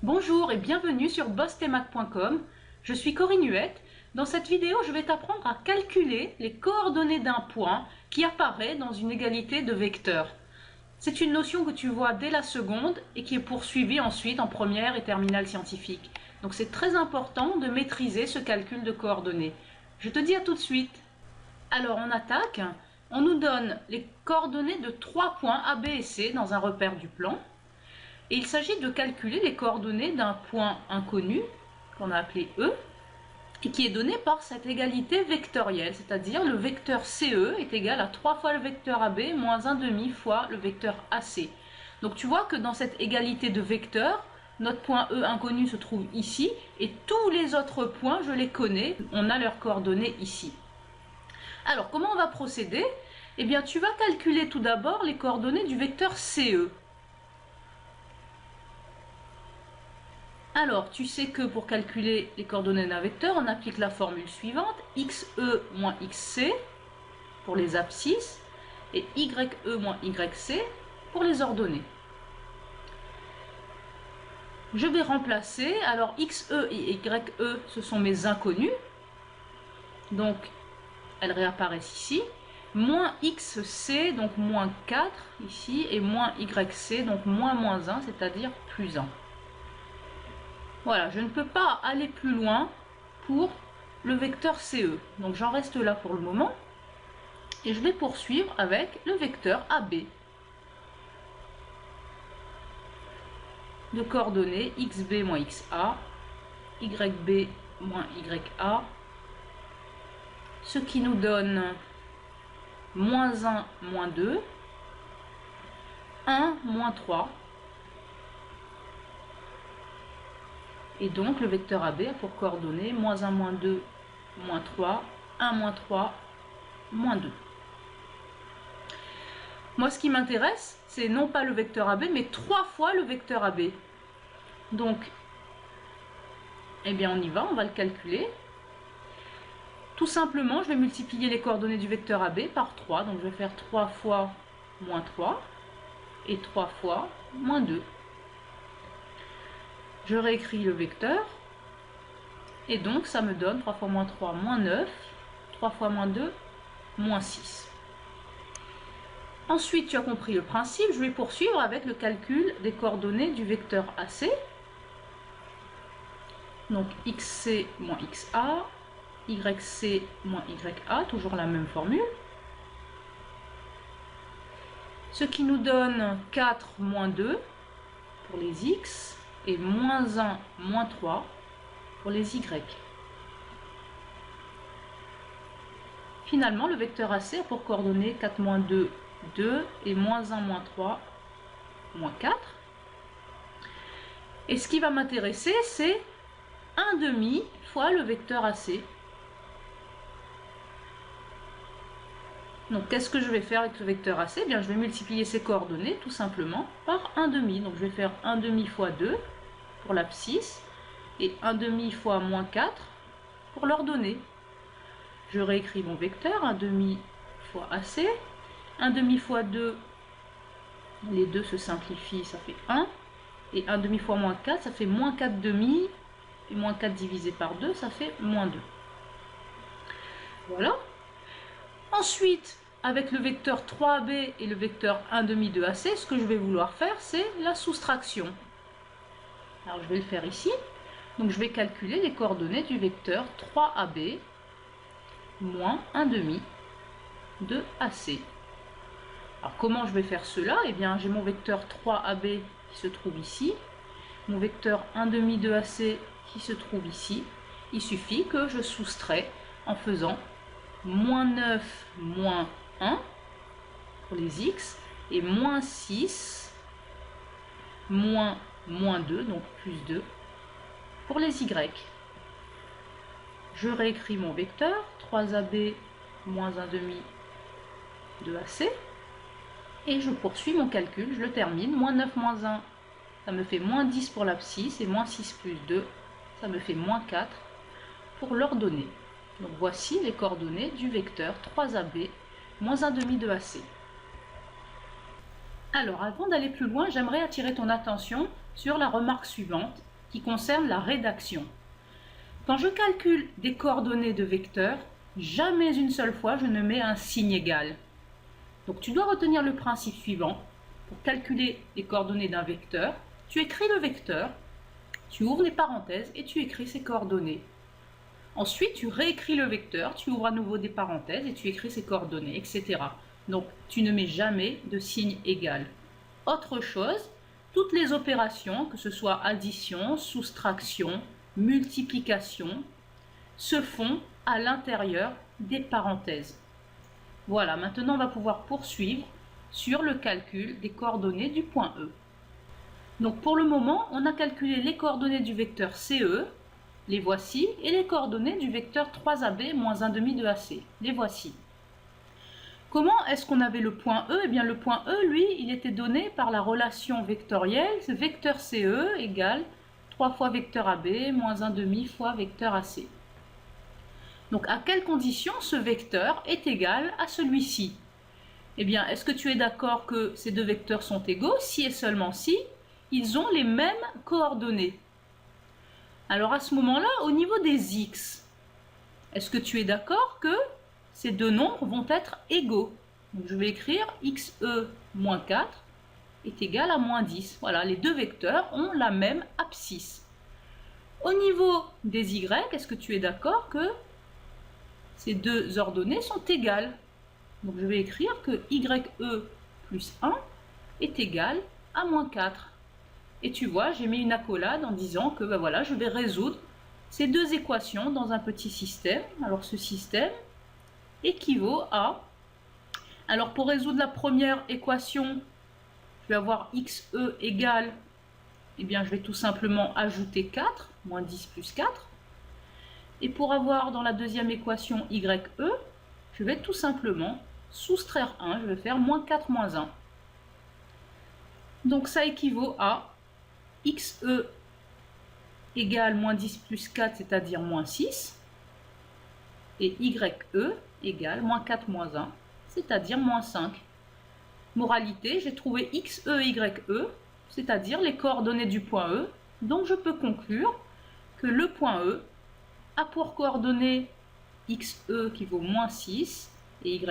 Bonjour et bienvenue sur bosstemac.com. Je suis Corinne Huette. Dans cette vidéo, je vais t'apprendre à calculer les coordonnées d'un point qui apparaît dans une égalité de vecteurs. C'est une notion que tu vois dès la seconde et qui est poursuivie ensuite en première et terminale scientifique. Donc c'est très important de maîtriser ce calcul de coordonnées. Je te dis à tout de suite. Alors on attaque. On nous donne les coordonnées de 3 points A, B et C dans un repère du plan. Et il s'agit de calculer les coordonnées d'un point inconnu, qu'on a appelé E, et qui est donné par cette égalité vectorielle, c'est-à-dire le vecteur CE est égal à 3 fois le vecteur AB moins 1/2 fois le vecteur AC. Donc tu vois que dans cette égalité de vecteurs, notre point E inconnu se trouve ici, et tous les autres points, je les connais, on a leurs coordonnées ici. Alors, comment on va procéder? Eh bien, tu vas calculer tout d'abord les coordonnées du vecteur CE. Alors, tu sais que pour calculer les coordonnées d'un vecteur, on applique la formule suivante, xe moins xc pour les abscisses et ye moins yc pour les ordonnées. Je vais remplacer, alors xe et ye, ce sont mes inconnus, donc elles réapparaissent ici, moins xc, donc moins 4 ici, et moins yc, donc moins 1, c'est-à-dire plus 1. Voilà, je ne peux pas aller plus loin pour le vecteur CE. Donc j'en reste là pour le moment. Et je vais poursuivre avec le vecteur AB. De coordonnées xb moins xa, yb moins ya. Ce qui nous donne moins 1, moins 2, 1, moins 3. Et donc le vecteur AB a pour coordonnées moins 1, moins 2, moins 3, 1, moins 3, moins 2. Moi, ce qui m'intéresse, c'est non pas le vecteur AB, mais 3 fois le vecteur AB. Donc, eh bien, on y va, on va le calculer. Tout simplement, je vais multiplier les coordonnées du vecteur AB par 3. Donc, je vais faire 3 fois moins 3 et 3 fois moins 2. Je réécris le vecteur, et donc ça me donne 3 fois moins 3, moins 9, 3 fois moins 2, moins 6. Ensuite, tu as compris le principe, je vais poursuivre avec le calcul des coordonnées du vecteur AC. Donc xc moins xa, yc moins ya, toujours la même formule. Ce qui nous donne 4 moins 2 pour les x, et moins 1, moins 3 pour les y. Finalement, le vecteur AC a pour coordonnées 4 moins 2, 2, et moins 1, moins 3, moins 4. Et ce qui va m'intéresser, c'est 1/2 fois le vecteur AC. Donc, qu'est-ce que je vais faire avec le vecteur AC? Eh bien, je vais multiplier ses coordonnées, tout simplement, par 1/2. Donc, je vais faire 1/2 fois 2 pour l'abscisse, et 1/2 fois moins 4 pour l'ordonnée. Je réécris mon vecteur, 1/2 fois AC, 1/2 fois 2, les deux se simplifient, ça fait 1, et 1/2 fois moins 4, ça fait moins 4/2, et moins 4 divisé par 2, ça fait moins 2. Voilà. Ensuite, avec le vecteur 3AB et le vecteur 1/2 de AC, ce que je vais vouloir faire, c'est la soustraction. Alors, je vais le faire ici. Donc, je vais calculer les coordonnées du vecteur 3AB moins 1/2 de AC. Alors, comment je vais faire cela? Eh bien, j'ai mon vecteur 3AB qui se trouve ici, mon vecteur 1/2 de AC qui se trouve ici. Il suffit que je soustrais en faisant moins 9, moins 1 pour les x, et moins 6, moins 2, donc plus 2, pour les y. Je réécris mon vecteur, 3AB moins 1/2 de AC, et je poursuis mon calcul, je le termine. Moins 9, moins 1, ça me fait moins 10 pour l'abscisse, et moins 6 plus 2, ça me fait moins 4 pour l'ordonnée. Donc voici les coordonnées du vecteur 3AB moins 1/2 de AC. Alors, avant d'aller plus loin, j'aimerais attirer ton attention sur la remarque suivante. qui concerne la rédaction. Quand je calcule des coordonnées de vecteurs, jamais une seule fois je ne mets un signe égal. Donc tu dois retenir le principe suivant. Pour calculer les coordonnées d'un vecteur, tu écris le vecteur, tu ouvres les parenthèses et tu écris ses coordonnées. Ensuite, tu réécris le vecteur, tu ouvres à nouveau des parenthèses et tu écris ses coordonnées, etc. Donc, tu ne mets jamais de signe égal. Autre chose, toutes les opérations, que ce soit addition, soustraction, multiplication, se font à l'intérieur des parenthèses. Voilà, maintenant on va pouvoir poursuivre sur le calcul des coordonnées du point E. Donc pour le moment, on a calculé les coordonnées du vecteur CE, les voici, et les coordonnées du vecteur 3AB moins 1/2 de AC, les voici. Comment est-ce qu'on avait le point E? Eh bien le point E, lui, il était donné par la relation vectorielle, vecteur CE égale 3 fois vecteur AB moins 1/2 fois vecteur AC. Donc à quelles conditions ce vecteur est égal à celui-ci? Eh bien, est-ce que tu es d'accord que ces deux vecteurs sont égaux si et seulement si ils ont les mêmes coordonnées? Alors à ce moment-là, au niveau des x, est-ce que tu es d'accord que ces deux nombres vont être égaux? Donc je vais écrire xe moins 4 est égal à moins 10. Voilà, les deux vecteurs ont la même abscisse. Au niveau des y, est-ce que tu es d'accord que ces deux ordonnées sont égales? Donc je vais écrire que ye plus 1 est égal à moins 4. Et tu vois, j'ai mis une accolade en disant que ben voilà, je vais résoudre ces deux équations dans un petit système. Alors ce système équivaut à... Alors pour résoudre la première équation, je vais avoir xe égale, eh bien je vais tout simplement ajouter 4, moins 10 plus 4. Et pour avoir dans la deuxième équation ye, je vais tout simplement soustraire 1, je vais faire moins 4 moins 1. Donc ça équivaut à xe égale moins 10 plus 4, c'est-à-dire moins 6, et ye égale moins 4 moins 1, c'est-à-dire moins 5. Moralité, j'ai trouvé xe et ye, c'est-à-dire les coordonnées du point E, donc je peux conclure que le point E a pour coordonnées xe qui vaut moins 6 et ye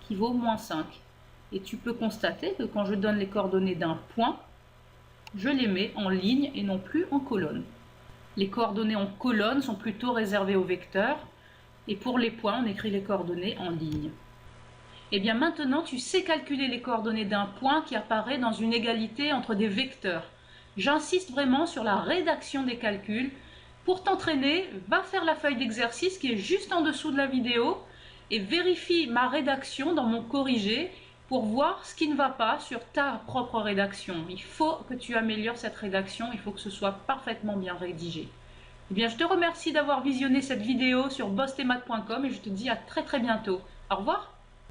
qui vaut moins 5. Et tu peux constater que quand je donne les coordonnées d'un point, je les mets en ligne et non plus en colonne. Les coordonnées en colonne sont plutôt réservées aux vecteurs, et pour les points, on écrit les coordonnées en ligne. Et bien maintenant, tu sais calculer les coordonnées d'un point qui apparaît dans une égalité entre des vecteurs. J'insiste vraiment sur la rédaction des calculs. Pour t'entraîner, va faire la feuille d'exercice qui est juste en dessous de la vidéo et vérifie ma rédaction dans mon corrigé pour voir ce qui ne va pas sur ta propre rédaction. Il faut que tu améliores cette rédaction, il faut que ce soit parfaitement bien rédigé. Eh bien, je te remercie d'avoir visionné cette vidéo sur bossemath.com et je te dis à très bientôt. Au revoir.